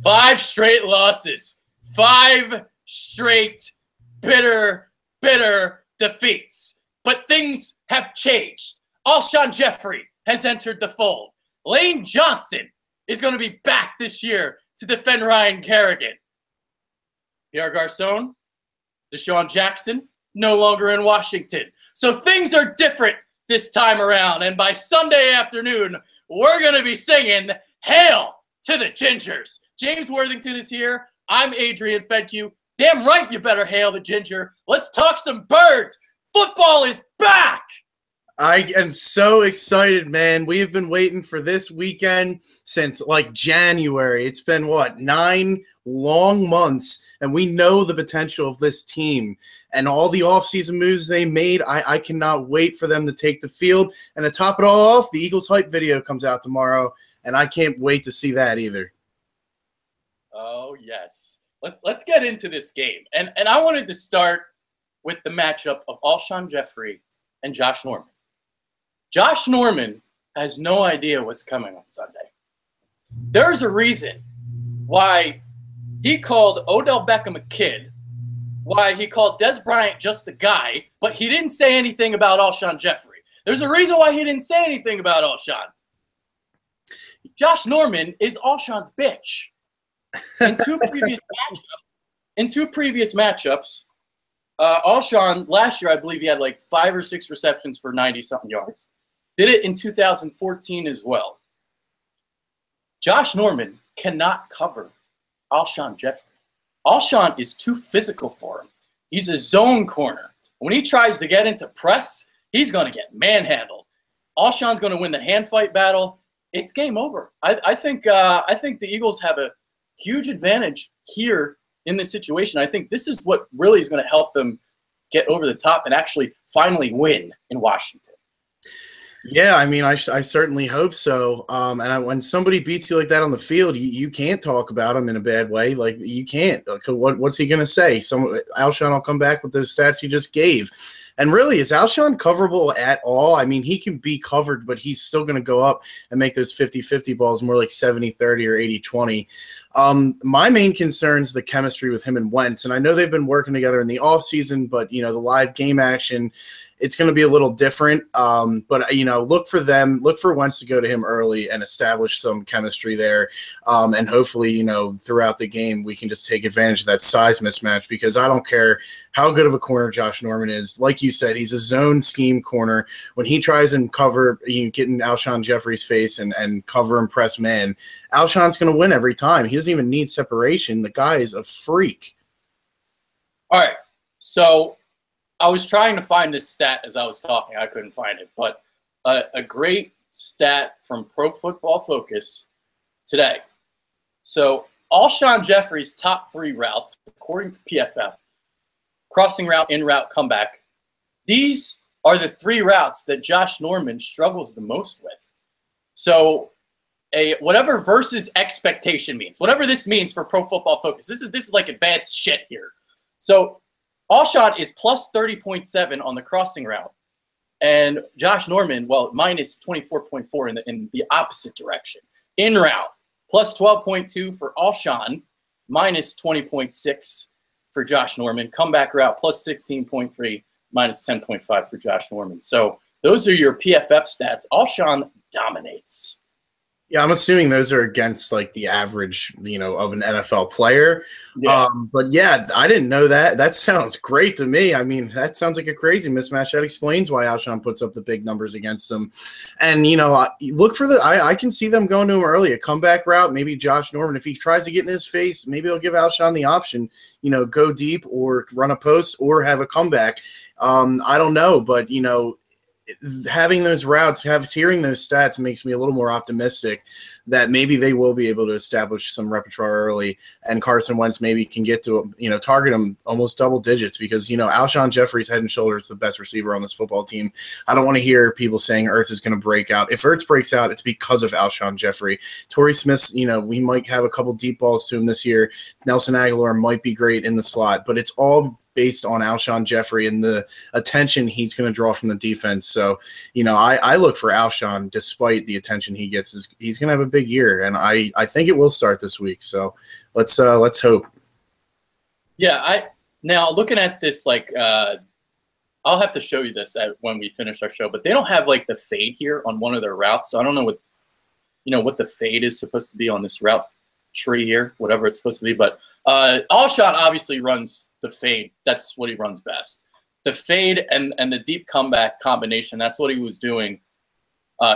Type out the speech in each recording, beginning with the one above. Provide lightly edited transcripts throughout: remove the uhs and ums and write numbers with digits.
5 straight losses. 5 straight bitter defeats. But things have changed. Alshon Jeffrey has entered the fold. Lane Johnson is going to be back this year to defend Ryan Kerrigan. Pierre Garcon, Deshaun Jackson, no longer in Washington. So things are different this time around. And by Sunday afternoon, we're going to be singing Hail to the Gingers. James Worthington is here. I'm Adrian Fedke. Damn right you better hail the Ginger. Let's talk some birds. Football is back. I am so excited, man. We have been waiting for this weekend since like January. It's been, 9 long months, and we know the potential of this team and all the offseason moves they made. I cannot wait for them to take the field. And to top it all off, the Eagles hype video comes out tomorrow, and I can't wait to see that either. Oh, yes. Let's get into this game. And I wanted to start with the matchup of Alshon Jeffrey and Josh Norman. Josh Norman has no idea what's coming on Sunday. There's a reason why he called Odell Beckham a kid, why he called Des Bryant just a guy, but he didn't say anything about Alshon Jeffrey. There's a reason why he didn't say anything about Alshon. Josh Norman is Alshon's bitch. In two previous matchups, Alshon, last year, I believe he had like 5 or 6 receptions for 90-something yards. Did it in 2014 as well. Josh Norman cannot cover Alshon Jeffrey. Alshon is too physical for him. He's a zone corner. When he tries to get into press, he's going to get manhandled. Alshon's going to win the hand fight battle. It's game over. I think the Eagles have a huge advantage here in this situation. I think this is what really is going to help them get over the top and actually finally win in Washington. Yeah, I mean, I certainly hope so. When somebody beats you like that on the field, you can't talk about him in a bad way. Like, you can't. Like, what's he going to say? Alshon will come back with those stats he just gave. And really, is Alshon coverable at all? I mean, he can be covered, but he's still going to go up and make those 50-50 balls more like 70-30 or 80-20. My main concern is the chemistry with him and Wentz. And I know they've been working together in the offseason, but, the live game action, it's going to be a little different. But, look for Wentz to go to him early and establish some chemistry there. And hopefully, throughout the game, we can just take advantage of that size mismatch, because I don't care how good of a corner Josh Norman is. Like you said, he's a zone scheme corner. When he tries and cover, get in Alshon Jeffrey's face and cover and press man, Alshon's going to win every time. He doesn't even need separation. The guy is a freak. All right. So I was trying to find this stat as I was talking. I couldn't find it. But a great stat from Pro Football Focus today. So Alshon Jeffrey's top 3 routes, according to PFF, crossing route, in route, comeback, these are the 3 routes that Josh Norman struggles the most with. So whatever versus expectation means, whatever this means for Pro Football Focus, this is like advanced shit here. So Alshon is plus 30.7 on the crossing route, and Josh Norman, minus 24.4 in the opposite direction. In route, plus 12.2 for Alshon, minus 20.6 for Josh Norman. Comeback route, plus 16.3, minus 10.5 for Josh Norman. So those are your PFF stats. Alshon dominates. Yeah, I'm assuming those are against like the average, of an NFL player. Yeah. But yeah, I didn't know that. That sounds great to me. I mean, that sounds like a crazy mismatch. That explains why Alshon puts up the big numbers against them. And, look for I can see them going to him early, a comeback route. Maybe Josh Norman, if he tries to get in his face, maybe they'll give Alshon the option, go deep or run a post or have a comeback. I don't know, but, having those routes, hearing those stats makes me a little more optimistic that maybe they will be able to establish some repertoire early, and Carson Wentz maybe can get to, target him almost double digits, because, Alshon Jeffrey's head and shoulders the best receiver on this football team. I don't want to hear people saying Ertz is going to break out. If Ertz breaks out, it's because of Alshon Jeffrey. Torrey Smith, we might have a couple deep balls to him this year. Nelson Aguilar might be great in the slot, but it's all based on Alshon Jeffrey and the attention he's going to draw from the defense. So, I look for Alshon, despite the attention he gets, he's going to have a big year, and I think it will start this week. So let's hope. Yeah, now looking at this, I'll have to show you this when we finish our show, but they don't have the fade here on one of their routes. So I don't know what the fade is supposed to be on this route tree here, whatever it's supposed to be. But Alshon obviously runs the fade. That's what he runs best. The fade and the deep comeback combination, that's what he was doing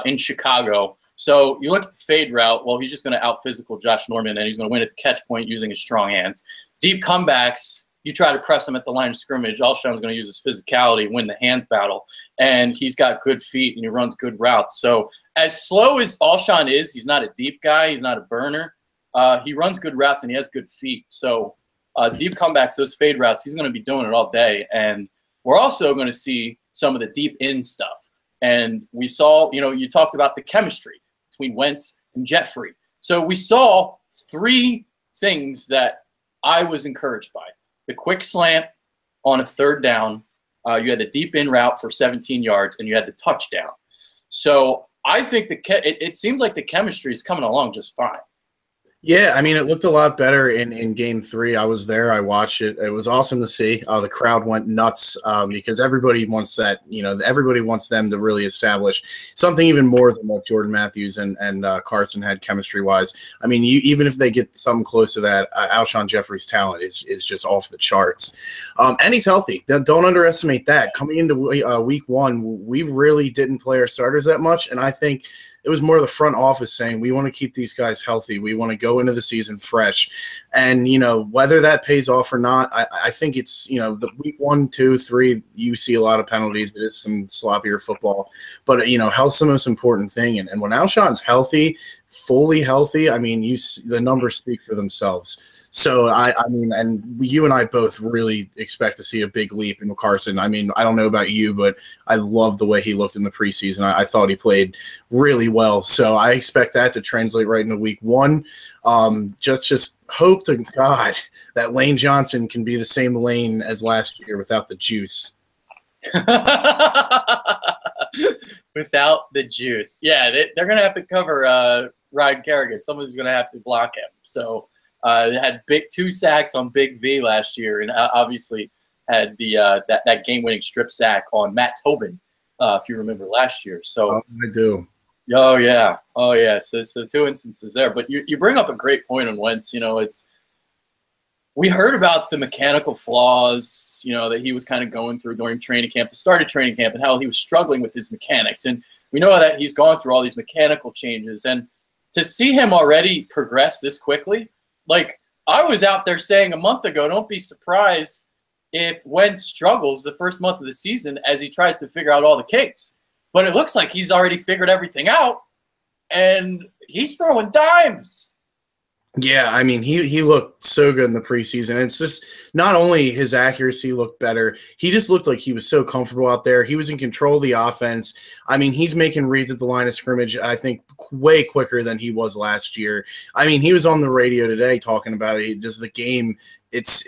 in Chicago. So you look at the fade route, well, he's just going to out-physical Josh Norman, and he's going to win at the catch point using his strong hands. Deep comebacks, you try to press him at the line of scrimmage. Alshon's going to use his physicality, win the hands battle, and he's got good feet, and he runs good routes. So as slow as Alshon is, he's not a deep guy. He's not a burner. He runs good routes, and he has good feet. So deep comebacks, those fade routes, he's going to be doing it all day. And we're also going to see some of the deep in stuff. And we saw, you talked about the chemistry between Wentz and Jeffrey. So we saw 3 things that I was encouraged by. The quick slant on a 3rd down. You had the deep in route for 17 yards, and you had the touchdown. So I think it seems like the chemistry is coming along just fine. Yeah, I mean, it looked a lot better in Game 3. I was there. I watched it. It was awesome to see. The crowd went nuts because everybody wants that. Everybody wants them to really establish something even more than what Jordan Matthews and Carson had chemistry-wise. I mean, even if they get something close to that, Alshon Jeffrey's talent is just off the charts. And he's healthy. Don't underestimate that. Coming into Week 1, we really didn't play our starters that much, and I think it was more the front office saying we want to keep these guys healthy. We want to go into the season fresh. And, whether that pays off or not, I think it's, the week 1, 2, 3, you see a lot of penalties. It is some sloppier football. But, health's the most important thing. And when Alshon's healthy, fully healthy, I mean, the numbers speak for themselves. So, I mean, and you and I both really expect to see a big leap in Carson. I mean, I don't know about you, but I love the way he looked in the preseason. I thought he played really well. So I expect that to translate right into Week 1. Just hope to God that Lane Johnson can be the same Lane as last year without the juice. Without the juice. Yeah, they're going to have to cover Ryan Kerrigan. Someone's going to have to block him. So they had 2 sacks on Big V last year, and obviously had that game-winning strip sack on Matt Tobin, if you remember last year. So I do. Oh yeah. So 2 instances there, but you bring up a great point on Wentz. We heard about the mechanical flaws, that he was kind of going through during training camp, the start of training camp, and how he was struggling with his mechanics. And we know that he's gone through all these mechanical changes, and to see him already progress this quickly, I was out there saying a month ago, don't be surprised if Wentz struggles the first month of the season as he tries to figure out all the kinks. But it looks like he's already figured everything out, and he's throwing dimes. Yeah, I mean, he looked so good in the preseason. It's just not only his accuracy looked better, he just looked like he was so comfortable out there. He was in control of the offense. I mean, he's making reads at the line of scrimmage, I think, way quicker than he was last year. I mean, he was on the radio today talking about it. Just the game, it's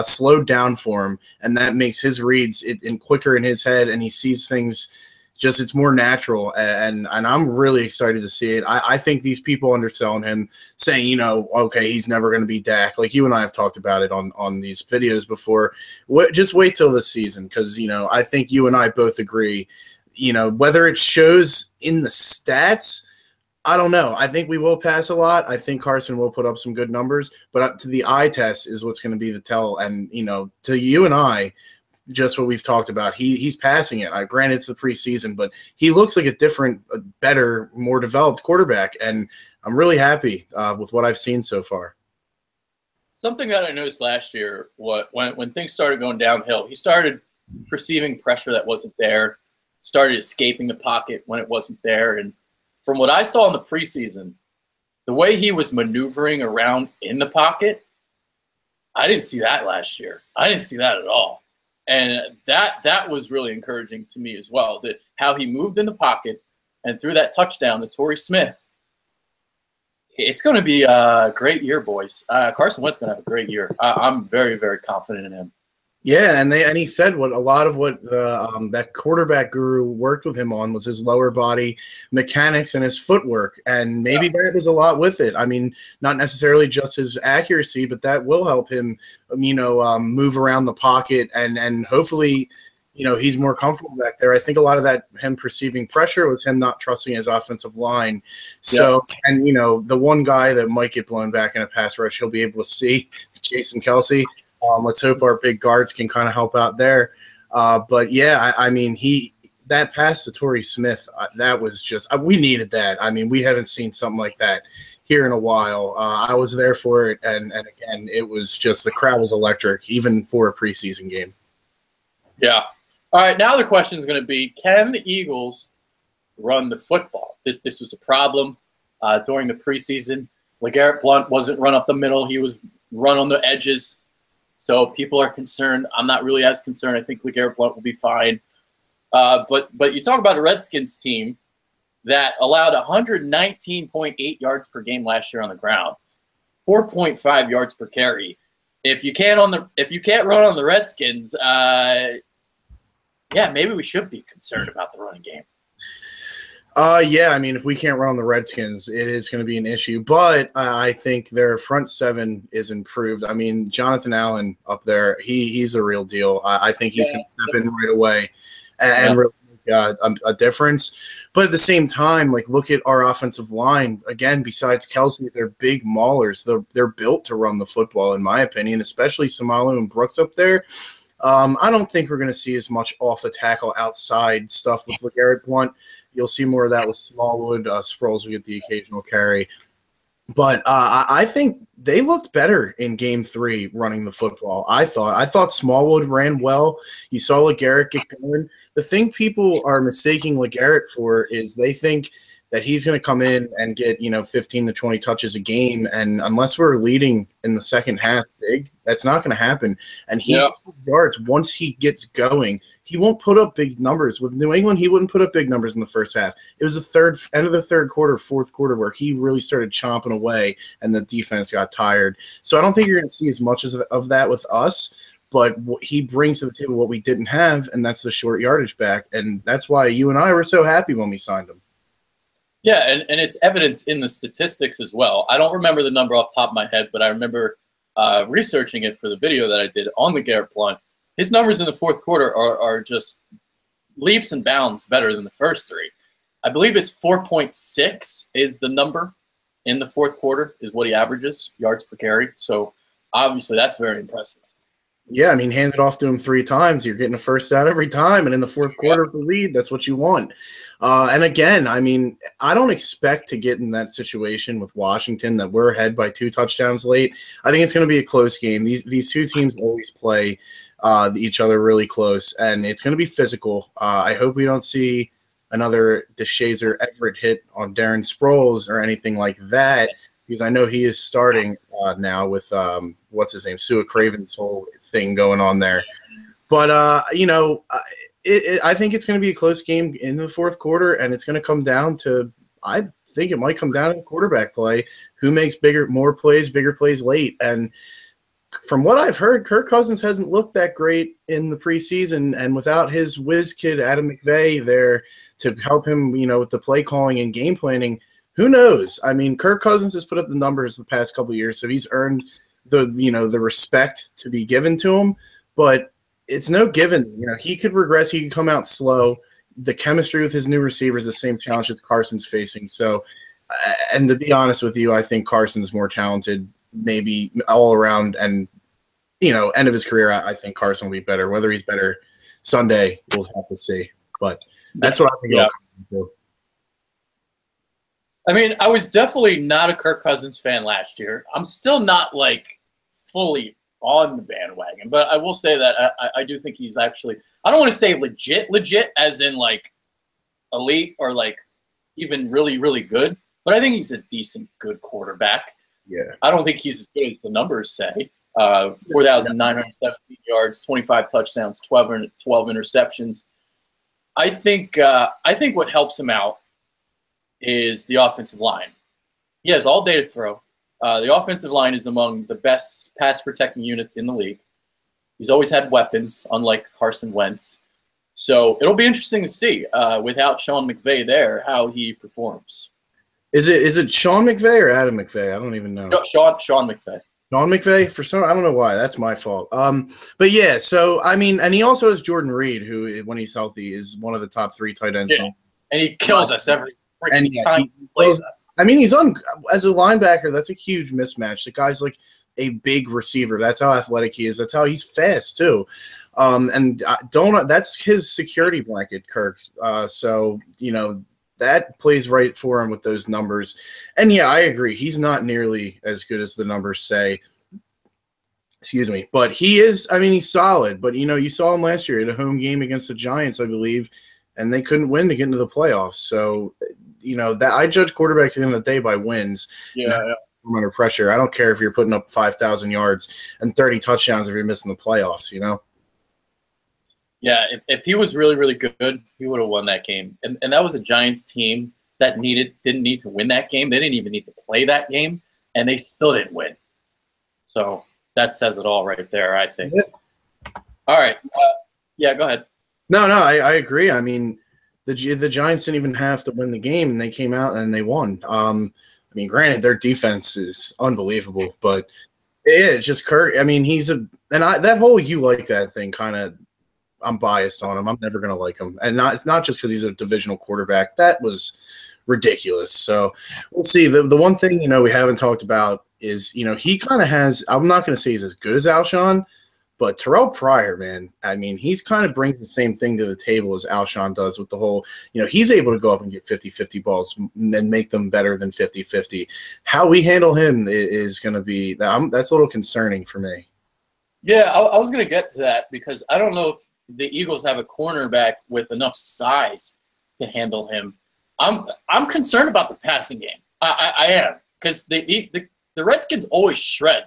slowed down for him, and that makes his reads quicker in his head, and he sees things – it's more natural, and I'm really excited to see it. I think these people underselling him, saying, okay, he's never going to be Dak. Like you and I have talked about it on these videos before. Just wait till this season because, I think you and I both agree, whether it shows in the stats, I don't know. I think we will pass a lot. I think Carson will put up some good numbers, but to the eye test is what's going to be the tell. And, to you and I, just what we've talked about. He's passing it. Granted, it's the preseason, but he looks like a different, better, more developed quarterback, and I'm really happy with what I've seen so far. Something that I noticed last year, when things started going downhill, he started perceiving pressure that wasn't there, started escaping the pocket when it wasn't there, and from what I saw in the preseason, the way he was maneuvering around in the pocket, I didn't see that last year. I didn't see that at all. And that was really encouraging to me as well, that how he moved in the pocket and threw that touchdown to Torrey Smith. It's going to be a great year, boys. Carson Wentz is going to have a great year. I'm very, very confident in him. Yeah, and he said what a lot of what that quarterback guru worked with him on was his lower body mechanics and his footwork, and maybe Yeah. that was a lot with it. I mean, not necessarily just his accuracy, but that will help him, move around the pocket and hopefully, he's more comfortable back there. I think a lot of that him perceiving pressure was him not trusting his offensive line. Yep. So, and the one guy that might get blown back in a pass rush, he'll be able to see Jason Kelsey. Let's hope our big guards can kind of help out there. But yeah, I mean, that pass to Torrey Smith, that was just we needed that. I mean, we haven't seen something like that here in a while. I was there for it, and again, it was just the crowd was electric, even for a preseason game. Yeah. All right. Now the question is going to be: can the Eagles run the football? This was a problem during the preseason. LeGarrette Blount wasn't run up the middle; he was run on the edges. So people are concerned. I'm not really as concerned. I think LeGarrette Blount will be fine. But you talk about a Redskins team that allowed 119.8 yards per game last year on the ground, 4.5 yards per carry. If you can't run on the Redskins, maybe we should be concerned about the running game. Yeah, I mean, if we can't run on the Redskins, it is going to be an issue. But I think their front seven is improved. I mean, Jonathan Allen up there, he's a real deal. I think he's going to step in right away and really make a difference. But at the same time, like, look at our offensive line. Again, besides Kelsey, they're big maulers. They're built to run the football, in my opinion, especially Samalu and Brooks up there. I don't think we're going to see as much off the tackle outside stuff with LeGarrette Blount. You'll see more of that with Smallwood. Sproles will get the occasional carry. But I think they looked better in Game 3 running the football. I thought Smallwood ran well. You saw LeGarrette get going. The thing people are mistaking LeGarrette for is they think that he's going to come in and get 15 to 20 touches a game, and unless we're leading in the second half big, that's not going to happen. And he yards once he gets going. He won't put up big numbers. With New England, he wouldn't put up big numbers in the first half. It was the end of the third quarter, fourth quarter, where he really started chomping away, and the defense got tired. So I don't think you're going to see as much of that with us. But he brings to the table what we didn't have, and that's the short yardage back. And that's why you and I were so happy when we signed him. Yeah, and it's evidence in the statistics as well. I don't remember the number off the top of my head, but I remember researching it for the video that I did on LeGarrette Blount. His numbers in the fourth quarter are just leaps and bounds better than the first three. I believe it's 4.6 is the number in the fourth quarter is what he averages, yards per carry. So obviously that's very impressive. Yeah, I mean, hand it off to him 3 times. You're getting a first down every time. And in the fourth quarter of the lead, that's what you want. And again, I mean, I don't expect to get in that situation with Washington that we're ahead by 2 touchdowns late. I think it's going to be a close game. These two teams always play each other really close, and it's going to be physical. I hope we don't see another DeShazer Everett hit on Darren Sproles or anything like that, because I know he is starting now with what's his name, Sua Craven's whole thing going on there. But I think it's going to be a close game in the fourth quarter, and it's going to come down to, I think it might come down to quarterback play, who makes bigger plays late. And from what I've heard, Kirk Cousins hasn't looked that great in the preseason, and without his whiz kid Adam McVay there to help him, with the play calling and game planning, who knows? I mean, Kirk Cousins has put up the numbers the past couple of years, so he's earned the respect to be given to him. But it's no given. He could regress. He could come out slow. The chemistry with his new receiver is the same challenge as Carson's facing. So, and to be honest with you, I think Carson's more talented, maybe all around. And end of his career, I think Carson will be better. Whether he's better Sunday, we'll have to see. But that's what I think. Yeah. I mean, I was definitely not a Kirk Cousins fan last year. I'm still not fully on the bandwagon, but I will say that I do think he's actually, I don't want to say legit as in elite or even really, really good, but I think he's a decent, good quarterback. Yeah. I don't think he's as good as the numbers say. 4,970 yards, 25 touchdowns, 12 interceptions. I think what helps him out is the offensive line. He has all day to throw. The offensive line is among the best pass protecting units in the league. He's always had weapons, unlike Carson Wentz. So it'll be interesting to see without Sean McVay there how he performs. Is it Sean McVay or Adam McVay? I don't even know. No, Sean McVay. Sean McVay, for some, I don't know why. That's my fault. But yeah, so I mean, and he also has Jordan Reed, who, when he's healthy, is one of the top 3 tight ends. Yeah. And he kills us every freaking yeah, time he plays us. I mean, he's on as a linebacker. That's a huge mismatch. The guy's like a big receiver. That's how athletic he is. That's how he's fast too. And that's his security blanket, Kirk. So that plays right for him with those numbers. And yeah, I agree. He's not nearly as good as the numbers say. Excuse me. But he is, I mean, he's solid. But, you saw him last year at a home game against the Giants, I believe, and they couldn't win to get into the playoffs. So, that I judge quarterbacks at the end of the day by wins. Yeah. I'm under pressure. I don't care if you're putting up 5,000 yards and 30 touchdowns if you're missing the playoffs, Yeah, if he was really, really good, he would have won that game. And that was a Giants team that didn't need to win that game. They didn't even need to play that game, and they still didn't win. So that says it all right there, I think. Yeah. All right. Yeah, go ahead. No, I agree. I mean, the Giants didn't even have to win the game, and they came out and they won. I mean, granted, their defense is unbelievable, but yeah, it's just Kirk. I mean, that whole "you like that" thing kind of. I'm biased on him. I'm never going to like him. And it's not just because he's a divisional quarterback. That was ridiculous. So we'll see. The one thing, we haven't talked about is, he kind of has – I'm not going to say he's as good as Alshon, but Terrell Pryor, man, I mean, he's kind of brings the same thing to the table as Alshon does with the whole – he's able to go up and get 50-50 balls and make them better than 50-50. How we handle him is going to be – that's a little concerning for me. Yeah, I was going to get to that because I don't know if the Eagles have a cornerback with enough size to handle him. I'm concerned about the passing game. I am, because the Redskins always shred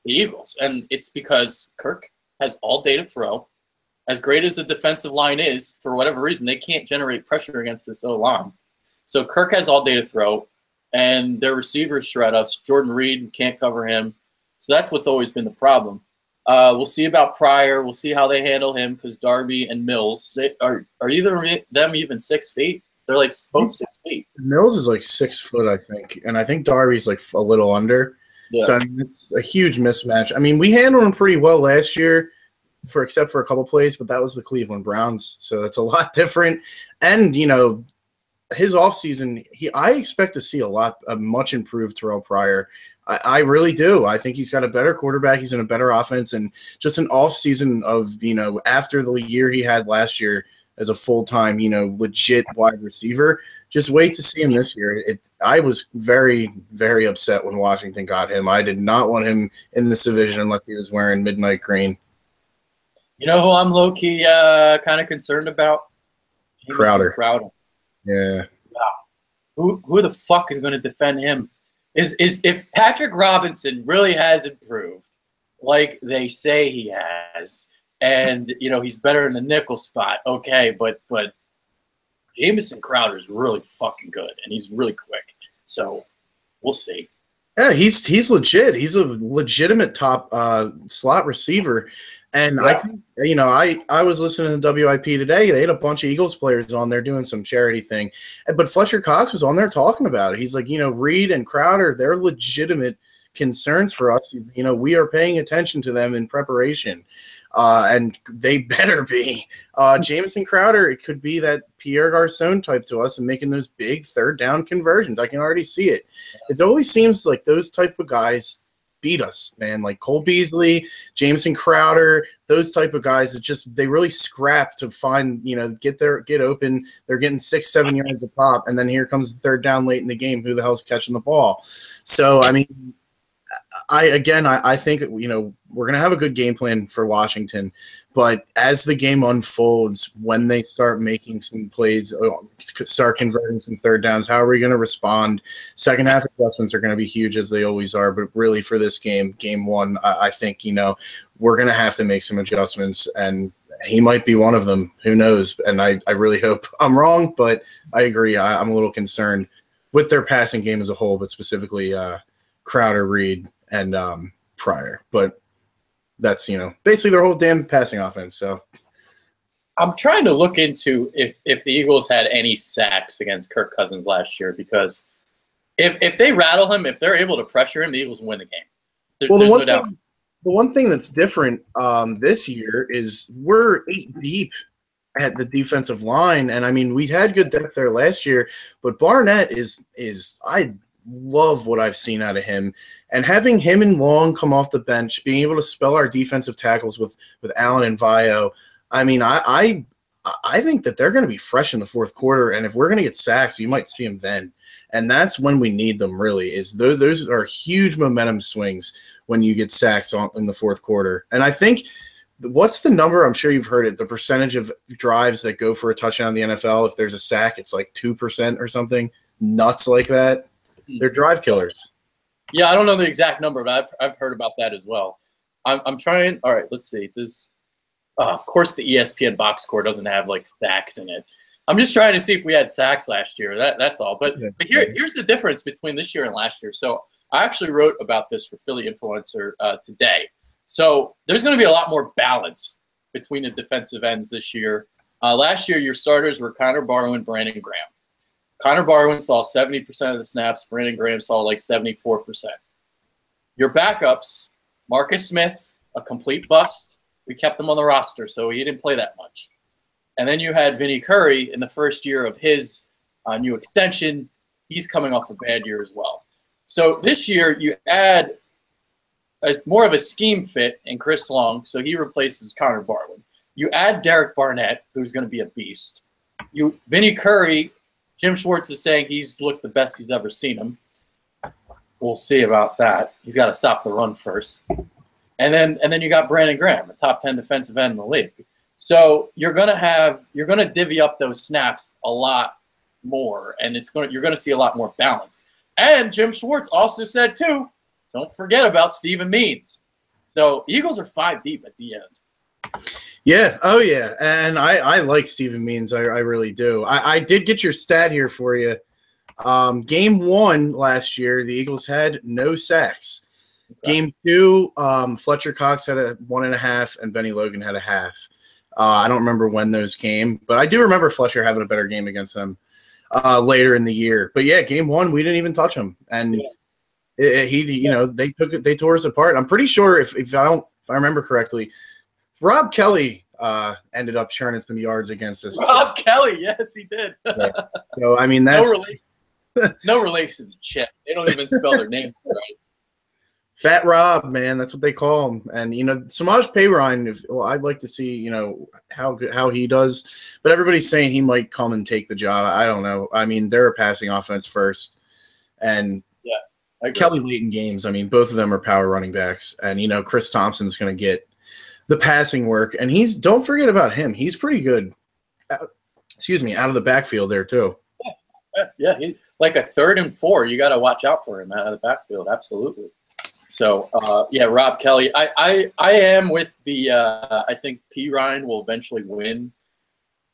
the Eagles, and it's because Kirk has all day to throw. As great as the defensive line is, for whatever reason, they can't generate pressure against this O-line. So Kirk has all day to throw, and their receivers shred us. Jordan Reed can't cover him. So that's what's always been the problem. We'll see about Pryor. We'll see how they handle him because Darby and Mills are either of them even 6 feet. They're like both 6 feet. Mills is like 6 foot, I think, and I think Darby's like a little under. Yeah. So I mean, it's a huge mismatch. I mean, we handled him pretty well last year, except for a couple plays, but that was the Cleveland Browns, so it's a lot different. And his offseason, I expect to see a much improved Terrell Pryor. I really do. I think he's got a better quarterback. He's in a better offense, and just an offseason of, after the year he had last year as a full-time, legit wide receiver. Just wait to see him this year. I was very, very upset when Washington got him. I did not want him in this division unless he was wearing midnight green. You know who I'm low-key kind of concerned about? Crowder. Yeah. Wow. Who the fuck is going to defend him? Is if Patrick Robinson really has improved, like they say he has, and he's better in the nickel spot, okay, but Jamison Crowder is really fucking good, and he's really quick. So we'll see. Yeah, he's legit. He's a legitimate top slot receiver. And yeah. I think, I was listening to WIP today. They had a bunch of Eagles players on there doing some charity thing. But Fletcher Cox was on there talking about it. He's like, Reed and Crowder, they're legitimate concerns for us. We are paying attention to them in preparation. And they better be. Jamison Crowder, it could be that Pierre Garçon type to us and making those big third down conversions. I can already see it. It always seems like those type of guys beat us, man. Like Cole Beasley, Jamison Crowder, those type of guys that they really scrap to find, get open. They're getting 6-7 yards a pop, and then here comes the third down late in the game. Who the hell's catching the ball? So, I mean, I think we're gonna have a good game plan for Washington, but as the game unfolds, when they start making some plays, start converting some third downs, how are we gonna respond? Second half adjustments are gonna be huge as they always are, but really for this game one, I think we're gonna have to make some adjustments, and he might be one of them. Who knows? And I really hope I'm wrong, but I agree. I'm a little concerned with their passing game as a whole, but specifically Crowder, Reed, and Pryor. But that's basically their whole damn passing offense. So I'm trying to look into if the Eagles had any sacks against Kirk Cousins last year, because if they rattle him, if they're able to pressure him, the Eagles win the game. There's no doubt. The one thing that's different this year is we're 8 deep at the defensive line, and I mean we had good depth there last year, but Barnett is I love what I've seen out of him, and having him and Long come off the bench, being able to spell our defensive tackles with Allen and Vio. I mean, I think that they're going to be fresh in the fourth quarter, and if we're going to get sacks, you might see them then, and that's when we need them. Really, is those are huge momentum swings when you get sacks in the fourth quarter. And I think what's the number? I'm sure you've heard it. The percentage of drives that go for a touchdown in the NFL, if there's a sack, it's like 2% or something nuts like that. They're drive killers. Yeah, I don't know the exact number, but I've heard about that as well. I'm trying. All right, let's see. Of course, the ESPN box score doesn't have like sacks in it. I'm just trying to see if we had sacks last year. That's all. But here's the difference between this year and last year. So I actually wrote about this for Philly Influencer today. So there's going to be a lot more balance between the defensive ends this year. Last year, your starters were Connor Barwin and Brandon Graham. Connor Barwin saw 70% of the snaps. Brandon Graham saw like 74%. Your backups, Marcus Smith, a complete bust. We kept him on the roster, so he didn't play that much. And then you had Vinny Curry in the first year of his new extension. He's coming off a bad year as well. So this year you add more of a scheme fit in Chris Long, so he replaces Connor Barwin. You add Derek Barnett, who's going to be a beast. Vinny Curry, Jim Schwartz is saying he's looked the best he's ever seen him. We'll see about that. He's got to stop the run first. And then you got Brandon Graham, a top 10 defensive end in the league. So you're gonna divvy up those snaps a lot more, and you're gonna see a lot more balance. And Jim Schwartz also said too, don't forget about Steven Means. So Eagles are 5 deep at the end. Yeah. Oh yeah. And I like Steven Means. I really do. I did get your stat here for you. Game 1 last year, the Eagles had no sacks. Game 2, Fletcher Cox had a 1.5, and Benny Logan had a 0.5. I don't remember when those came, but I do remember Fletcher having a better game against them later in the year. But yeah, game 1, we didn't even touch him, and they tore us apart. I'm pretty sure if I remember correctly, Rob Kelly ended up churning some yards against us. Rob Kelly, yes, he did. Yeah. So I mean, that's no relation to Chet. They don't even spell their name right. Fat Rob, man, that's what they call him. And Samaj Payrine, I'd like to see how he does, but everybody's saying he might come and take the job. I don't know. I mean, they're a passing offense first, and Kelly late in games. I mean, both of them are power running backs, and Chris Thompson's going to get the passing work, and don't forget about him. He's pretty good. Out of the backfield there too. Yeah, like a 3rd and 4. You got to watch out for him out of the backfield. Absolutely. So, Rob Kelly. I am with the I think P. Ryan will eventually win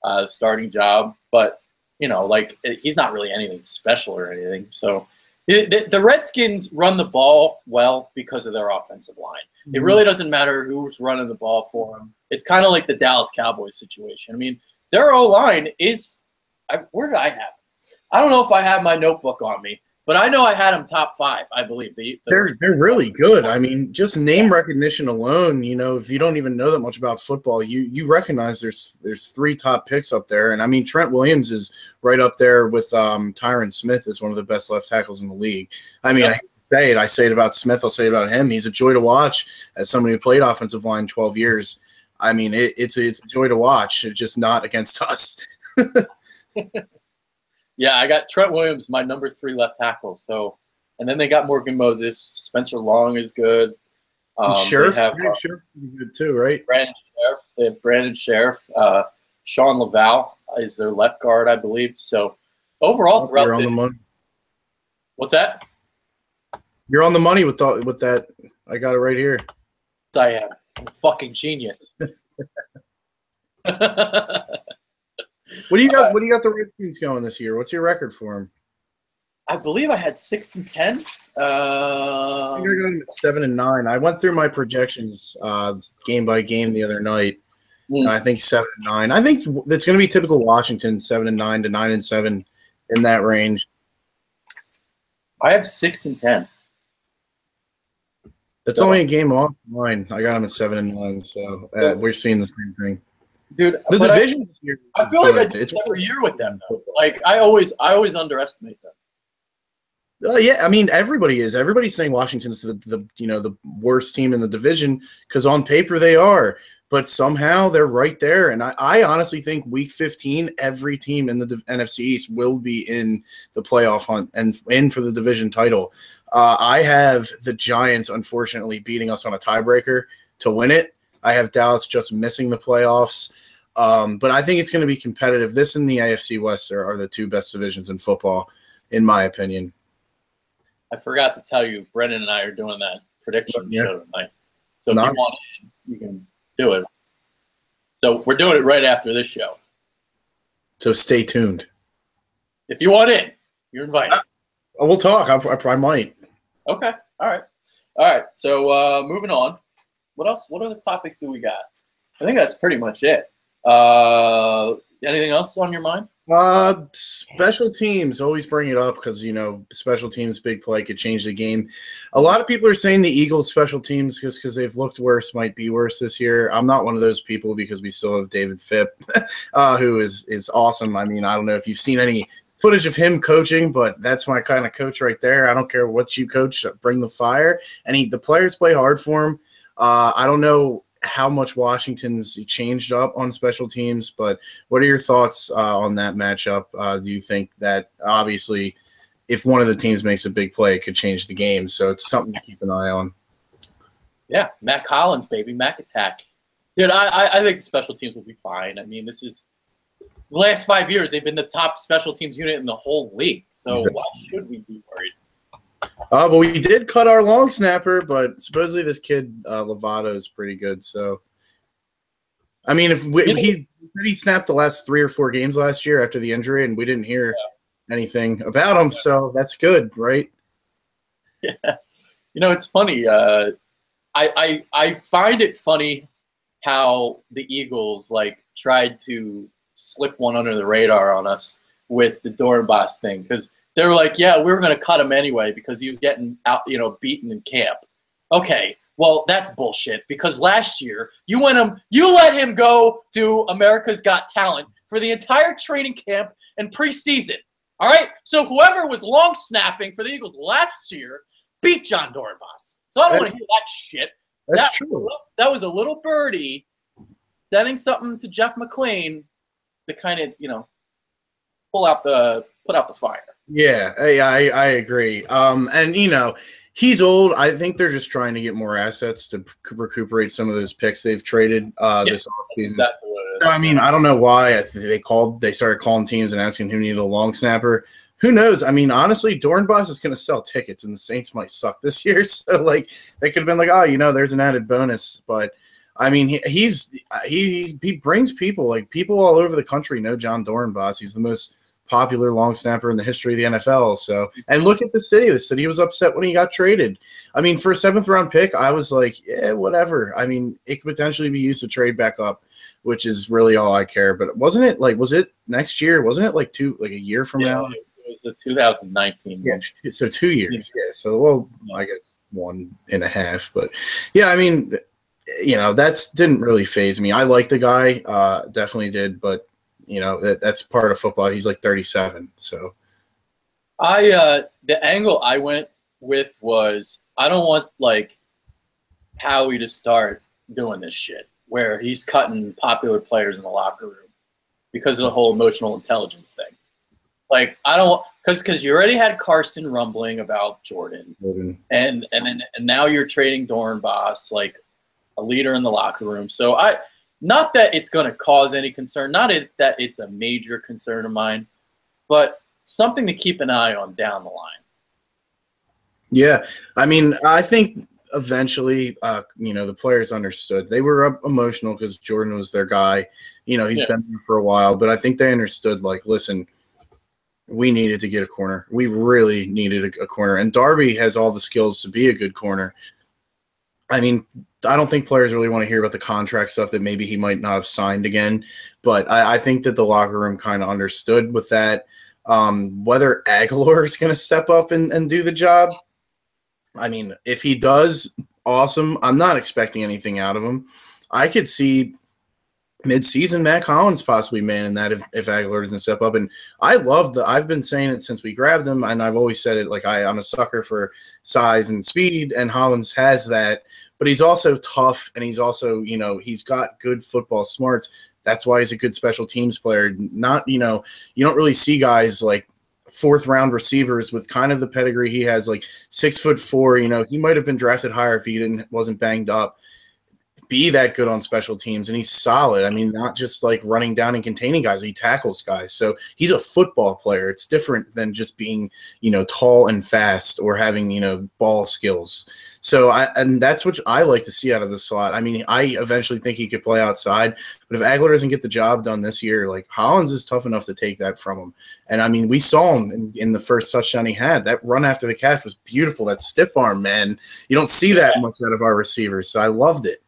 the starting job, but, he's not really anything special or anything. So, the Redskins run the ball well because of their offensive line. It really doesn't matter who's running the ball for them. It's kind of like the Dallas Cowboys situation. I mean, their O-line is – where did I have it? I don't know if I have my notebook on me. But I know I had them top 5, I believe. They're really good. I mean, just name recognition alone, if you don't even know that much about football, you recognize there's 3 top picks up there. And, I mean, Trent Williams is right up there with Tyron Smith as one of the best left tackles in the league. I mean, I say it about Smith, I'll say it about him. He's a joy to watch as somebody who played offensive line 12 years. I mean, it's a joy to watch. It's just not against us. Yeah, I got Trent Williams, my number 3 left tackle. So, and then they got Morgan Moses. Spencer Long is good. Sheriff is good too, right? Brandon Sheriff. Sean Laval is their left guard, I believe. So, overall, throughout you're on the money. What's that? You're on the money with that. I got it right here. I am. I'm a fucking genius. What do you got? What do you got the Redskins going this year? What's your record for them? I believe I had 6 and 10. I think I got him at 7-9. I went through my projections game by game the other night. And I think 7-9. I think that's going to be typical Washington, 7-9 to 9-7 in that range. I have 6 and 10. That's only a game off mine. I got him at 7-9, so we're seeing the same thing. Dude, the division this year. I feel like I do it every year with them, though. Like I always underestimate them. Yeah, I mean everybody is. Everybody's saying Washington's the worst team in the division because on paper they are, but somehow they're right there. And I honestly think Week 15, every team in the NFC East will be in the playoff hunt and in for the division title. I have the Giants unfortunately beating us on a tiebreaker to win it. I have Dallas just missing the playoffs, but I think it's going to be competitive. This and the AFC West are the two best divisions in football, in my opinion. I forgot to tell you, Brendan and I are doing that prediction show tonight. So if you want in, you can do it. So we're doing it right after this show. So stay tuned. If you want in, you're invited. We'll talk. I might. Okay. All right. So moving on. What else? What other topics do we got? I think that's pretty much it. Anything else on your mind? Special teams, always bring it up because, special teams, big play could change the game. A lot of people are saying the Eagles special teams just because they've looked worse might be worse this year. I'm not one of those people because we still have David Phipp, who is awesome. I mean, I don't know if you've seen any footage of him coaching, but that's my kind of coach right there. I don't care what you coach, bring the fire. And the players play hard for him. I don't know how much Washington's changed up on special teams, but what are your thoughts on that matchup? Do you think that obviously if one of the teams makes a big play, it could change the game? So it's something to keep an eye on. Yeah, Matt Collins, baby, Mac attack. Dude, I think the special teams will be fine. I mean, this is the last 5 years, they've been the top special teams unit in the whole league. So exactly. Why should we be worried? But we did cut our long snapper, but supposedly this kid Lovato is pretty good. So, I mean, if he snapped the last 3 or 4 games last year after the injury, and we didn't hear anything about him, so that's good, right? Yeah, it's funny. I find it funny how the Eagles tried to slip one under the radar on us with the Dornbos thing because. They were like, yeah, we were going to cut him anyway because he was getting out, beaten in camp. Okay, well, that's bullshit because last year you let him go to America's Got Talent for the entire training camp and preseason. All right, so whoever was long snapping for the Eagles last year beat John Dornbos. So I don't want to hear that shit. That's true. That was a little birdie sending something to Jeff McClain to kind of put out the fire. Yeah, I agree. And he's old. I think they're just trying to get more assets to recuperate some of those picks they've traded this offseason. I mean, I don't know why they started calling teams and asking who needed a long snapper. Who knows? I mean, honestly, Dornbos is going to sell tickets, and the Saints might suck this year. So, they could have been like, there's an added bonus. But I mean, he brings people. People all over the country know John Dornbos. He's the most popular long snapper in the history of the NFL. So, and look at the city. The city was upset when he got traded. I mean, for a 7th round pick, I was like, yeah, whatever. I mean, it could potentially be used to trade back up, which is really all I care. But was it next year? Wasn't it a year from now? It was the 2019. Yeah. So 2 years. Yeah. So, I guess 1.5. But yeah, I mean, that didn't really faze me. I like the guy, definitely did, but that's part of football. He's 37. So the angle I went with was I don't want Howie to start doing this shit where he's cutting popular players in the locker room because of the whole emotional intelligence thing. I don't because you already had Carson rumbling about Jordan. And now you're trading Dornbos a leader in the locker room. So not that it's going to cause any concern, not that it's a major concern of mine, but something to keep an eye on down the line. Yeah, I mean, I think eventually, the players understood. They were emotional because Jordan was their guy. He's been there for a while, but I think they understood, listen, We needed to get a corner. We really needed a corner. And Darby has all the skills to be a good corner. I mean, I don't think players really want to hear about the contract stuff that maybe he might not have signed again. But I think that the locker room kind of understood with that. Whether Aguilar is going to step up and do the job, I mean, if he does, awesome. I'm not expecting anything out of him. I could see mid-season Matt Collins possibly manning that if Aguilar doesn't step up. And I've been saying it since we grabbed him, and I've always said it, like I'm a sucker for size and speed, and Hollins has that. But he's also tough, and he's also, he's got good football smarts. That's why he's a good special teams player. Not, you don't really see guys like fourth-round receivers with kind of the pedigree he has, like 6'4". He might have been drafted higher if he wasn't banged up. Be that good on special teams, and he's solid. I mean, not just like running down and containing guys, he tackles guys. So he's a football player. It's different than just being, tall and fast or having, ball skills. So and that's what I like to see out of the slot. I mean, I eventually think he could play outside, but if Aguilar doesn't get the job done this year, like Hollins is tough enough to take that from him. And I mean, we saw him in the first touchdown he had. That run after the catch was beautiful. That stiff arm, man. You don't see that much out of our receivers. So I loved it.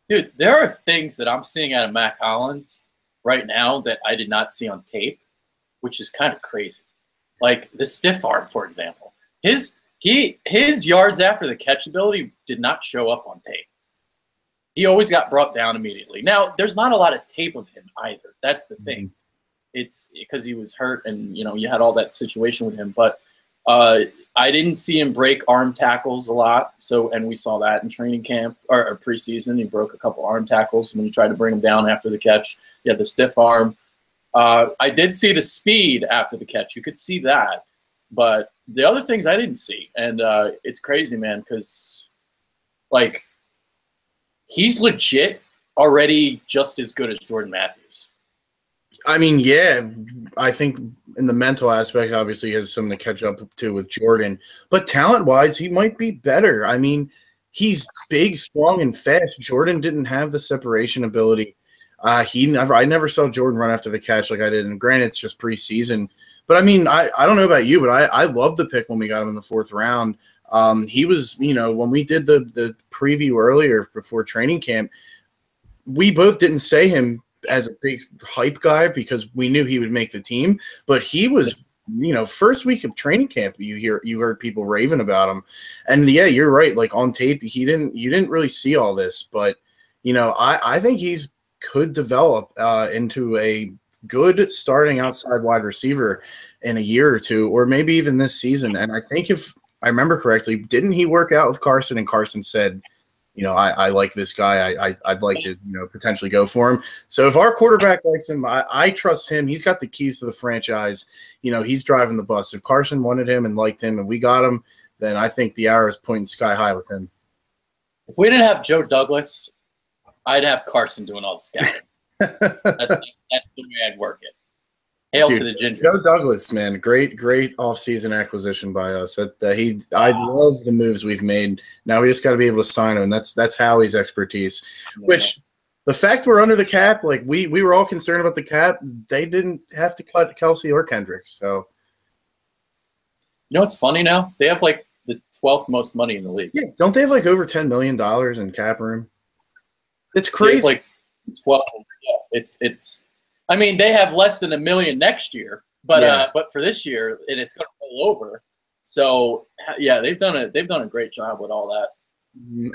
Dude, there are things that I'm seeing out of Mac Hollins right now that I did not see on tape, which is kind of crazy. Like the stiff arm, for example. His yards after the catch ability did not show up on tape. He always got brought down immediately. Now, there's not a lot of tape of him either. That's the thing. It's because he was hurt and, you had all that situation with him. But I didn't see him break arm tackles a lot. And we saw that in training camp or preseason. He broke a couple arm tackles when he tried to bring him down after the catch. He had the stiff arm. I did see the speed after the catch. You could see that. But the other things I didn't see. And it's crazy, man, because, like, he's legit already just as good as Jordan Matthews. I mean, yeah, I think in the mental aspect, obviously, he has something to catch up to with Jordan. But talent-wise, he might be better. I mean, he's big, strong, and fast. Jordan didn't have the separation ability. I never saw Jordan run after the catch like I did. And granted, it's just preseason. But, I mean, I don't know about you, but I loved the pick when we got him in the fourth round. He was, when we did the preview earlier before training camp, we both didn't say him as a big hype guy because we knew he would make the team, but he was, first week of training camp, you heard people raving about him. And yeah, you're right. Like on tape, you didn't really see all this, but I think he's could develop into a good starting outside wide receiver in a year or two, or maybe even this season. And I think if I remember correctly, didn't he work out with Carson and Carson said, I like this guy. I'd like to, potentially go for him. So if our quarterback likes him, I trust him. He's got the keys to the franchise. He's driving the bus. If Carson wanted him and liked him and we got him, then I think the arrow is pointing sky high with him. If we didn't have Joe Douglas, I'd have Carson doing all the scouting. That's the way I'd work it. Hail to the Ginger. Joe Douglas, man, great offseason acquisition by us. I love the moves we've made. Now we just got to be able to sign him, and that's Howie's expertise. Yeah. Which the fact we're under the cap, like we were all concerned about the cap, they didn't have to cut Kelsey or Kendricks. So, what's funny now? They have like the 12th most money in the league. Yeah, don't they have like over $10 million in cap room? It's crazy. Like 12. Yeah, it's. I mean, they have less than $1 million next year, but for this year, it's going to roll over. So yeah, they've done a great job with all that.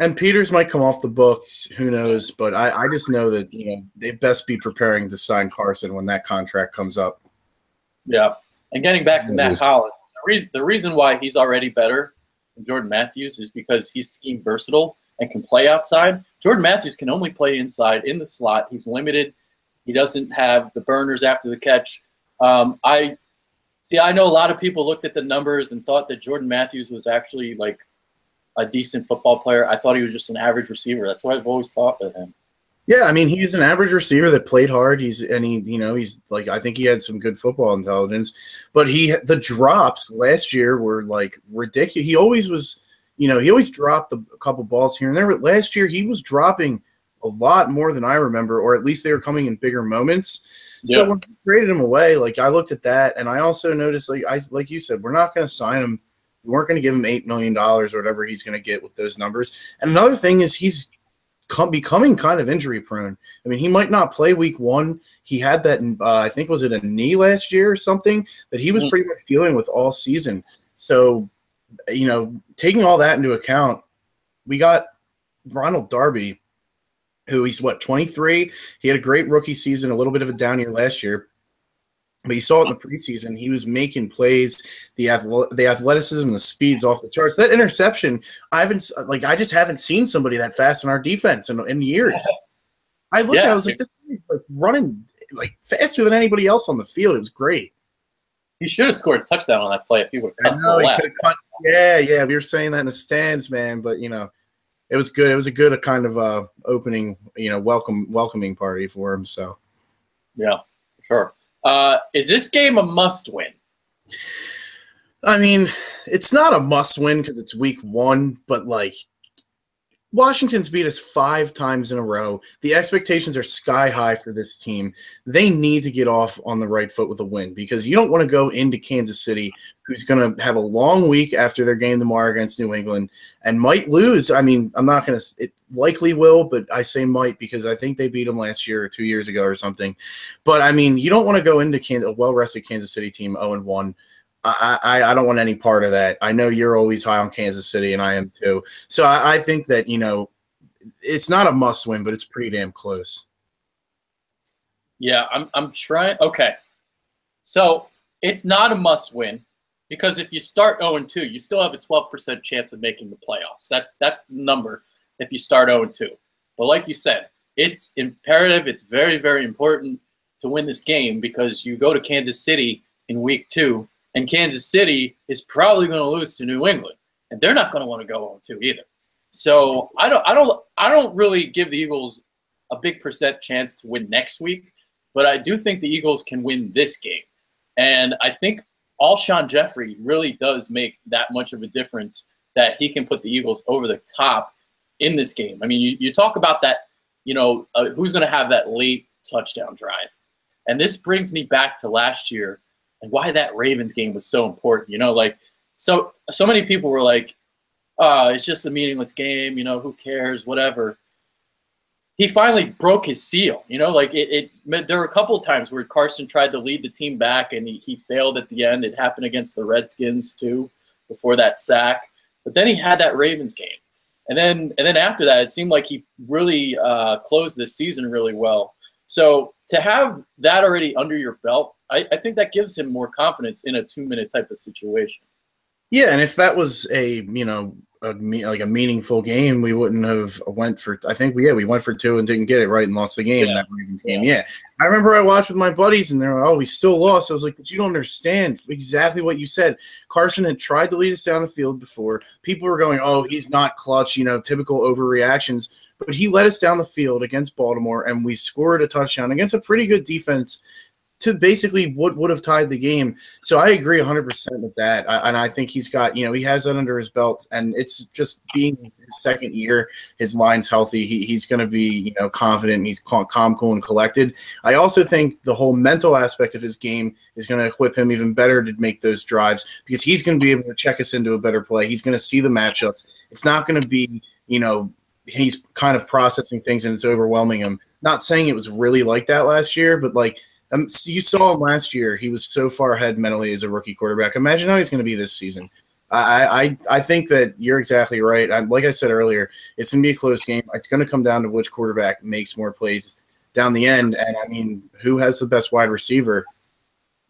And Peters might come off the books, who knows? But I just know that they best be preparing to sign Carson when that contract comes up. Yeah, and getting back to Matt Collins, the reason why he's already better than Jordan Matthews is because he's scheme versatile and can play outside. Jordan Matthews can only play inside in the slot. He's limited. He doesn't have the burners after the catch. I know a lot of people looked at the numbers and thought that Jordan Matthews was actually like a decent football player. I thought he was just an average receiver. That's what I've always thought of him. Yeah, I mean, he's an average receiver that played hard. He's like, I think he had some good football intelligence, but the drops last year were like ridiculous. He always was, he always dropped a couple balls here and there. But last year he was dropping a lot more than I remember, or at least they were coming in bigger moments. Yeah. So when we traded him away, like I looked at that, and I also noticed, like you said, we're not going to sign him. We weren't going to give him $8 million or whatever he's going to get with those numbers. And another thing is he's becoming kind of injury prone. I mean, he might not play week 1. He had that, I think, was it a knee last year or something that he was pretty much dealing with all season. So, taking all that into account, we got Ronald Darby, who he's 23. He had a great rookie season, a little bit of a down year last year. But you saw it in the preseason. He was making plays, the athleticism, the speed's off the charts. That interception, I just haven't seen somebody that fast in our defense in years. I looked at it, I was like, this guy's like running like faster than anybody else on the field. It was great. He should have scored a touchdown on that play if he would have cut to the left. Yeah. We were saying that in the stands, man. But it was good. It was a good kind of opening, welcoming party for him. So, yeah, sure. Is this game a must-win? I mean, it's not a must-win because it's week 1, but Washington's beat us 5 times in a row. The expectations are sky high for this team. They need to get off on the right foot with a win because you don't want to go into Kansas City, who's going to have a long week after their game tomorrow against New England and might lose. I mean, I'm not going to – it likely will, but I say might because I think they beat them last year or 2 years ago or something. But, I mean, you don't want to go into a well-rested Kansas City team 0-1. I don't want any part of that. I know you're always high on Kansas City, and I am too. So I think that, it's not a must-win, but it's pretty damn close. Yeah, I'm trying. Okay. So it's not a must-win because if you start 0-2, you still have a 12% chance of making the playoffs. That's the number if you start 0-2. But like you said, it's imperative. It's very, very important to win this game because you go to Kansas City in week 2, and Kansas City is probably going to lose to New England, and they're not going to want to go 0-2 either. So I don't really give the Eagles a big % chance to win next week, but I do think the Eagles can win this game, and I think Alshon Jeffrey really does make that much of a difference that he can put the Eagles over the top in this game. I mean, you talk about that, who's going to have that late touchdown drive, and this brings me back to last year. And why that Ravens game was so important, so many people were like, it's just a meaningless game, who cares, whatever. He finally broke his seal, there were a couple of times where Carson tried to lead the team back and he failed at the end. It happened against the Redskins too, before that sack. But then he had that Ravens game. And then after that, it seemed like he really closed this season really well. So to have that already under your belt, I think that gives him more confidence in a 2-minute type of situation. Yeah, and if that was a meaningful game, we wouldn't have went for. I think we went for 2 and didn't get it right and lost the game in that Ravens game. Yeah, I remember I watched with my buddies and they're we still lost. I was like, but you don't understand exactly what you said. Carson had tried to lead us down the field before. People were going, he's not clutch. Typical overreactions. But he led us down the field against Baltimore and we scored a touchdown against a pretty good defense to basically what would have tied the game. So I agree 100% with that. And I think he's got, he has that under his belt, and it's just being his second year, his line's healthy. He's going to be, confident, and he's calm, cool, and collected. I also think the whole mental aspect of his game is going to equip him even better to make those drives because he's going to be able to check us into a better play. He's going to see the matchups. It's not going to be, he's kind of processing things and it's overwhelming him. Not saying it was really like that last year, but you saw him last year. He was so far ahead mentally as a rookie quarterback. Imagine how he's going to be this season. I think that you're exactly right. Like I said earlier, it's going to be a close game. It's going to come down to which quarterback makes more plays down the end. And, I mean, who has the best wide receiver?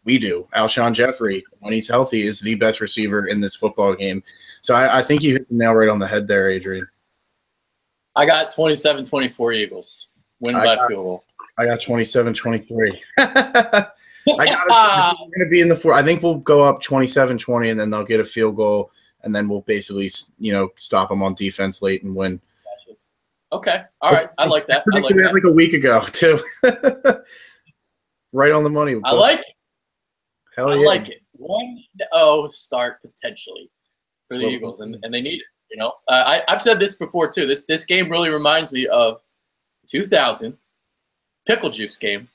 We do. Alshon Jeffrey, when he's healthy, is the best receiver in this football game. So I think you hit the nail right on the head there, Adrian. I got 27-24 Eagles. Win by field goal. I got 27-23. We're going to be in the 4. I think we'll go up 27-20, and then they'll get a field goal, and then we'll basically, stop them on defense late and win. Okay. All right. I like that. I predicted that like a week ago, too. Right on the money. I like it. Hell yeah. I like it. 1-0 start potentially for the Eagles, and they need it. I've said this before, too. This game really reminds me of 2000, pickle juice game.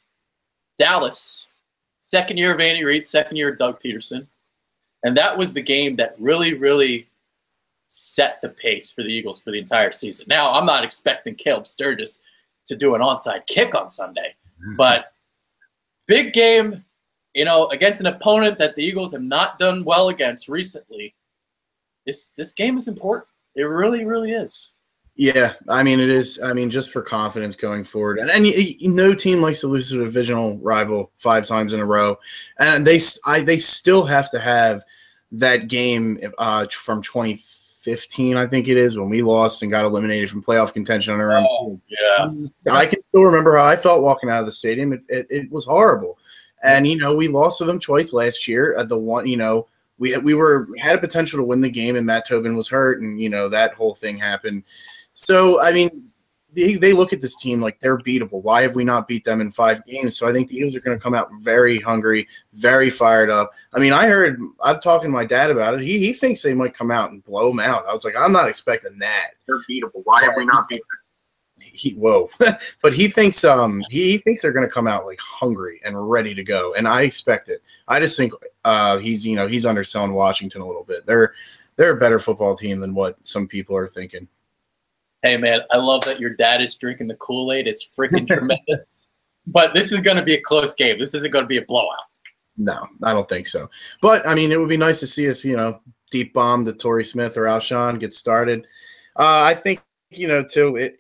Dallas, second year of Andy Reid, second year of Doug Peterson. And that was the game that really, really set the pace for the Eagles for the entire season. Now, I'm not expecting Caleb Sturgis to do an onside kick on Sunday, but big game, against an opponent that the Eagles have not done well against recently. This game is important. It really, really is. Yeah, I mean, it is. I mean, just for confidence going forward. And no team likes to lose to a divisional rival 5 times in a row. And they still have to have that game from 2015, I think it is, when we lost and got eliminated from playoff contention on our own field. Yeah. I can still remember how I felt walking out of the stadium. It was horrible. And, we lost to them twice last year. At the one, we had a potential to win the game, and Matt Tobin was hurt, and, that whole thing happened. So, I mean, they look at this team like they're beatable. Why have we not beat them in 5 games? So I think the Eagles are going to come out very hungry, very fired up. I mean, I've talked to my dad about it. He thinks they might come out and blow them out. I was like, I'm not expecting that. They're beatable. Why have we not beat them? But he thinks they're going to come out like hungry and ready to go, and I expect it. I just think he's underselling Washington a little bit. They're a better football team than what some people are thinking. Hey, man, I love that your dad is drinking the Kool-Aid. It's freaking tremendous. But this is going to be a close game. This isn't going to be a blowout. No, I don't think so. But, I mean, it would be nice to see us, deep bomb the Torrey Smith or Alshon get started. I think, too,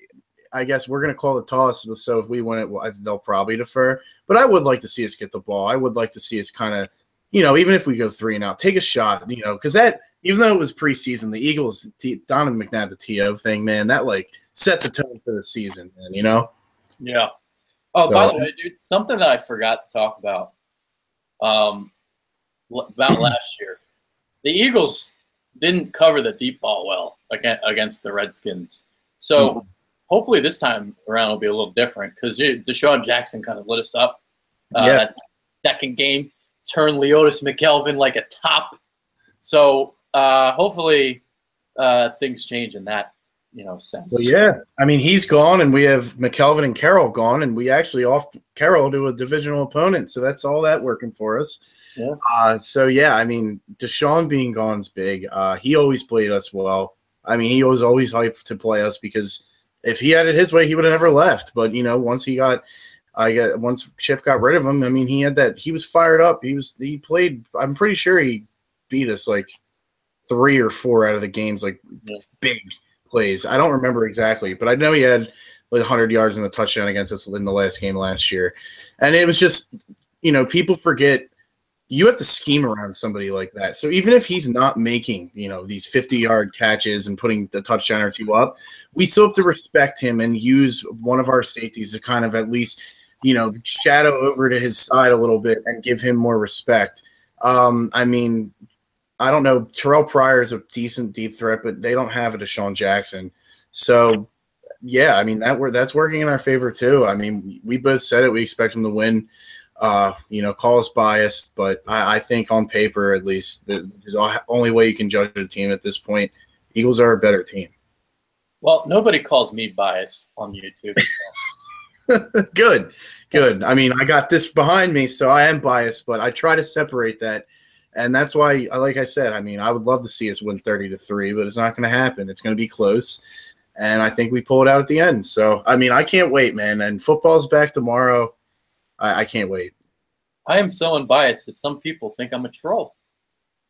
I guess we're going to call the toss. So if we win it, they'll probably defer. But I would like to see us get the ball. I would like to see us kind of, even if we go 3 and out, take a shot, because that, even though it was preseason, the Eagles, Donovan McNabb, the TO thing, man, that set the tone for the season, man, Yeah. Oh, so, by the way, dude, something that I forgot to talk about last year. The Eagles didn't cover the deep ball well against the Redskins. So hopefully this time around will be a little different because Deshaun Jackson kind of lit us up. That second game. Turn Leotis McKelvin like a top. So hopefully things change in that sense. Well, yeah. I mean, he's gone, and we have McKelvin and Carroll gone, and we actually off Carroll to a divisional opponent. So that's all that working for us. Yeah. I mean, Deshaun being gone is big. He always played us well. I mean, he was always hyped to play us because if he had it his way, he would have never left. But once Chip got rid of him, I mean, he was fired up. He played. I'm pretty sure he beat us like 3 or 4 out of the games, like big plays. I don't remember exactly, but I know he had like 100 yards in the touchdown against us in the last game last year. And it was just, people forget you have to scheme around somebody like that. So even if he's not making, these 50-yard catches and putting the touchdown or 2 up, we still have to respect him and use one of our safeties to kind of at least shadow over to his side a little bit and give him more respect. I mean, I don't know. Terrell Pryor is a decent deep threat, but they don't have a Deshaun Jackson. So, yeah, I mean, that's working in our favor too. I mean, we both said it. We expect him to win. Call us biased, but I think on paper, at least, the only way you can judge a team at this point, Eagles are a better team. Well, nobody calls me biased on YouTube. Good. I mean, I got this behind me, so I am biased, but I try to separate that. And that's why, like I said, I mean, I would love to see us win 30-3, but it's not going to happen. It's going to be close. And I think we pull it out at the end. So, I mean, I can't wait, man. And football's back tomorrow. I can't wait. I am so unbiased that some people think I'm a troll.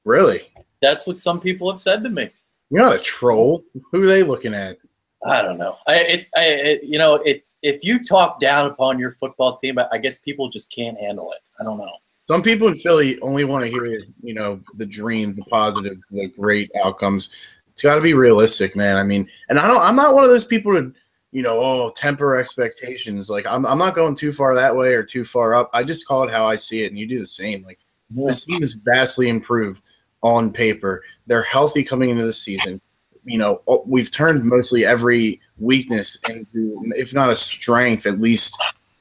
Really? That's what some people have said to me. You're not a troll. Who are they looking at? I don't know. If you talk down upon your football team, I guess people just can't handle it. I don't know. Some people in Philly only want to hear, the dream, the positive, the great outcomes. It's got to be realistic, man. I mean, and I'm not one of those people to, temper expectations. Like I'm not going too far that way or too far up. I just call it how I see it, and you do the same. Like this team is vastly improved on paper. They're healthy coming into the season. We've turned mostly every weakness into, if not a strength, at least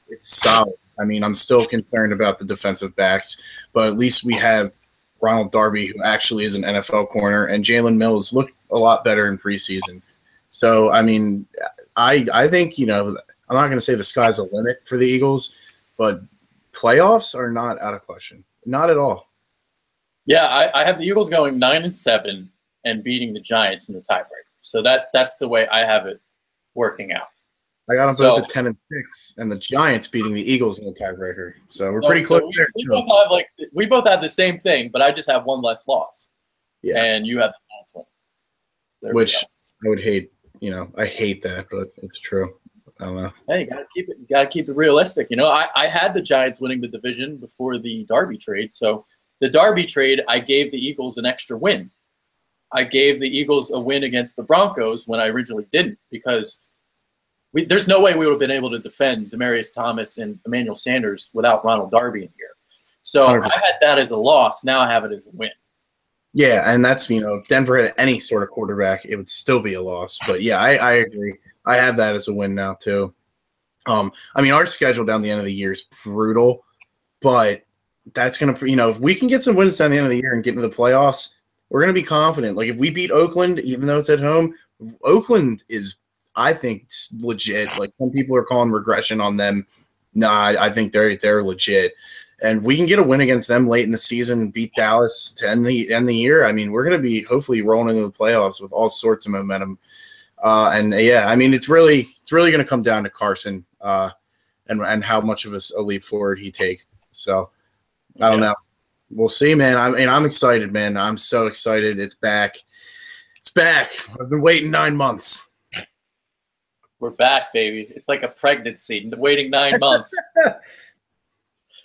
it's solid. I mean, I'm still concerned about the defensive backs, but at least we have Ronald Darby, who actually is an NFL corner, and Jalen Mills looked a lot better in preseason. So, I mean, I think, I'm not going to say the sky's the limit for the Eagles, but playoffs are not out of question. Not at all. Yeah, I have the Eagles going 9-7 and beating the Giants in the tiebreaker. So that's the way I have it working out. I got them both at 10-6, and the Giants beating the Eagles in the tiebreaker. So we're pretty close there. We both have the same thing, but I just have one less loss. Yeah, and you have the last one. So which I would hate. I hate that, but it's true. I don't know. Hey, you gotta keep it realistic. I had the Giants winning the division before the Darby trade. So the Darby trade, I gave the Eagles an extra win. I gave the Eagles a win against the Broncos when I originally didn't, because there's no way we would have been able to defend Demaryius Thomas and Emmanuel Sanders without Ronald Darby in here. So 100%. I had that as a loss. Now I have it as a win. Yeah, and that's, if Denver had any sort of quarterback, it would still be a loss. But, yeah, I agree. I have that as a win now, too. Our schedule down the end of the year is brutal, but that's going to, if we can get some wins down the end of the year and get into the playoffs, we're going to be confident. Like, if we beat Oakland, even though it's at home, Oakland is, I think, legit. Like, some people are calling regression on them. Nah, I think they're legit. And we can get a win against them late in the season and beat Dallas to end the year. We're going to be hopefully rolling into the playoffs with all sorts of momentum. It's really going to come down to Carson and how much of a leap forward he takes. So I don't know. We'll see, man. I'm excited, man. I'm so excited. It's back. It's back. I've been waiting 9 months. We're back, baby. It's like a pregnancy, waiting 9 months.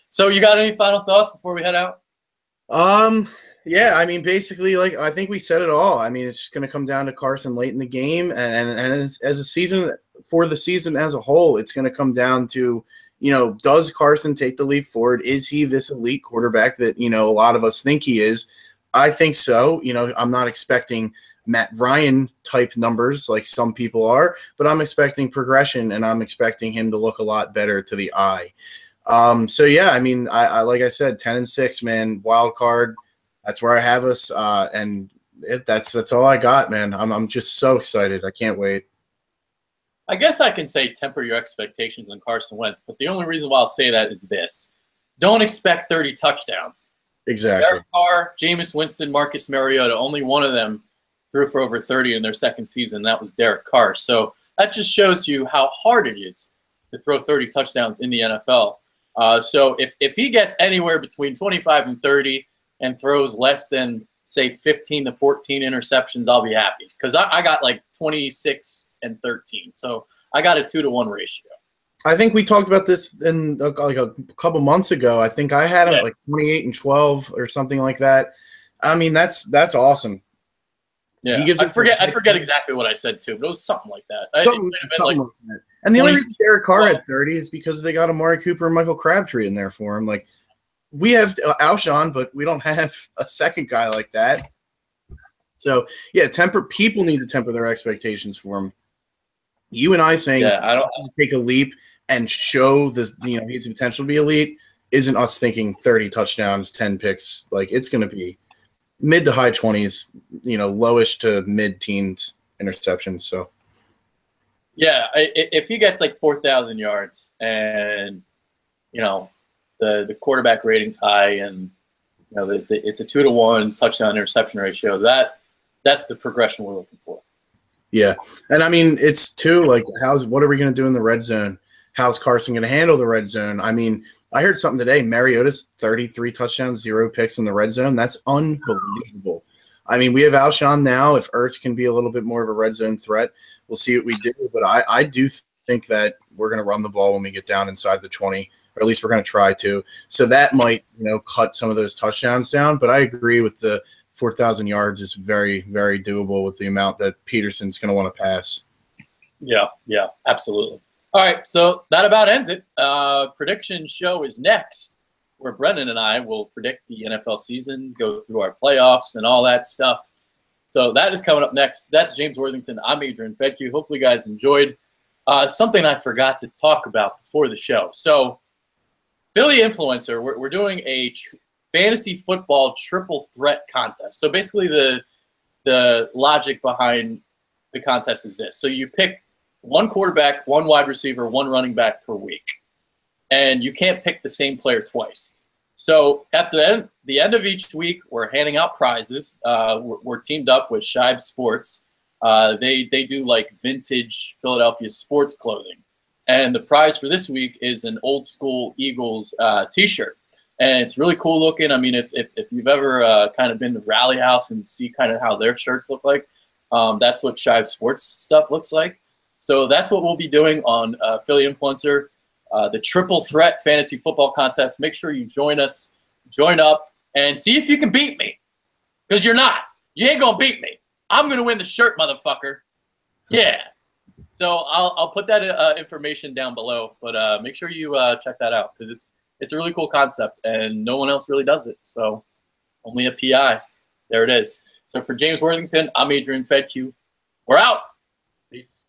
So you got any final thoughts before we head out? Yeah, basically, I think we said it all. It's just going to come down to Carson late in the game, and as a season, for the season as a whole, it's going to come down to, does Carson take the leap forward? Is he this elite quarterback that, a lot of us think he is? I think so. I'm not expecting Matt Ryan type numbers like some people are, but I'm expecting progression, and I'm expecting him to look a lot better to the eye. I like I said, 10-6, man, wild card. That's where I have us, and that's all I got, man. I'm just so excited. I can't wait. I guess I can say temper your expectations on Carson Wentz, but the only reason why I'll say that is this: don't expect 30 touchdowns. Exactly. Derek Carr, Jameis Winston, Marcus Mariota, only one of them threw for over 30 in their second season. That was Derek Carr. So that just shows you how hard it is to throw 30 touchdowns in the NFL. So if he gets anywhere between 25 and 30 and throws less than, say, 15 to 14 interceptions, I'll be happy, because I got like 26 and 13. So I got a 2-to-1 ratio. I think we talked about this in like a couple months ago. I think I had him at like 28 and 12 or something like that. That's awesome. Yeah, I forget exactly what I said too, but it was something like that. Something like that. And the only reason Derek Carr had 30 is because they got Amari Cooper and Michael Crabtree in there for him. Like, we have Alshon, but we don't have a second guy like that. So yeah, people need to temper their expectations for him. You and I saying I don't take a leap and show this, he has the potential to be elite, isn't us thinking 30 touchdowns, 10 picks. Like, it's going to be mid to high 20s, lowish to mid-teens interceptions. So, yeah, if he gets like 4,000 yards and the quarterback rating's high and it's a 2-to-1 touchdown interception ratio, that's the progression we're looking for. Yeah, and it's too like what are we going to do in the red zone? How's Carson going to handle the red zone? I heard something today. Mariota's 33 touchdowns, 0 picks in the red zone. That's unbelievable. We have Alshon now. If Ertz can be a little bit more of a red zone threat, we'll see what we do. But I do think that we're going to run the ball when we get down inside the 20, or at least we're going to try to. So that might, cut some of those touchdowns down. But I agree with the 4,000 yards is very, very doable with the amount that Peterson's going to want to pass. Yeah, absolutely. All right, so that about ends it. Prediction show is next, where Brennan and I will predict the NFL season, go through our playoffs and all that stuff. So that is coming up next. That's James Worthington. I'm Adrian Fedke. Hopefully you guys enjoyed. Something I forgot to talk about before the show. So Philly Influencer, we're doing a fantasy football triple threat contest. So basically the logic behind the contest is this. So you pick one quarterback, one wide receiver, one running back per week. And you can't pick the same player twice. So at the end of each week, we're handing out prizes. We're teamed up with Shibe Sports. They do like vintage Philadelphia sports clothing. And the prize for this week is an old school Eagles T-shirt. And it's really cool looking. I mean, if you've ever kind of been to Rally House and see kind of how their shirts look like, that's what Shive Sports stuff looks like. So that's what we'll be doing on Philly Influencer, the Triple Threat Fantasy Football Contest. Make sure you join us, join up, and see if you can beat me. Because you're not. You ain't going to beat me. I'm going to win the shirt, motherfucker. Yeah. So I'll put that information down below, but make sure you check that out because it's a really cool concept, and no one else really does it. So only a PI. There it is. So for James Worthington, I'm Adrian Fedque. We're out. Peace.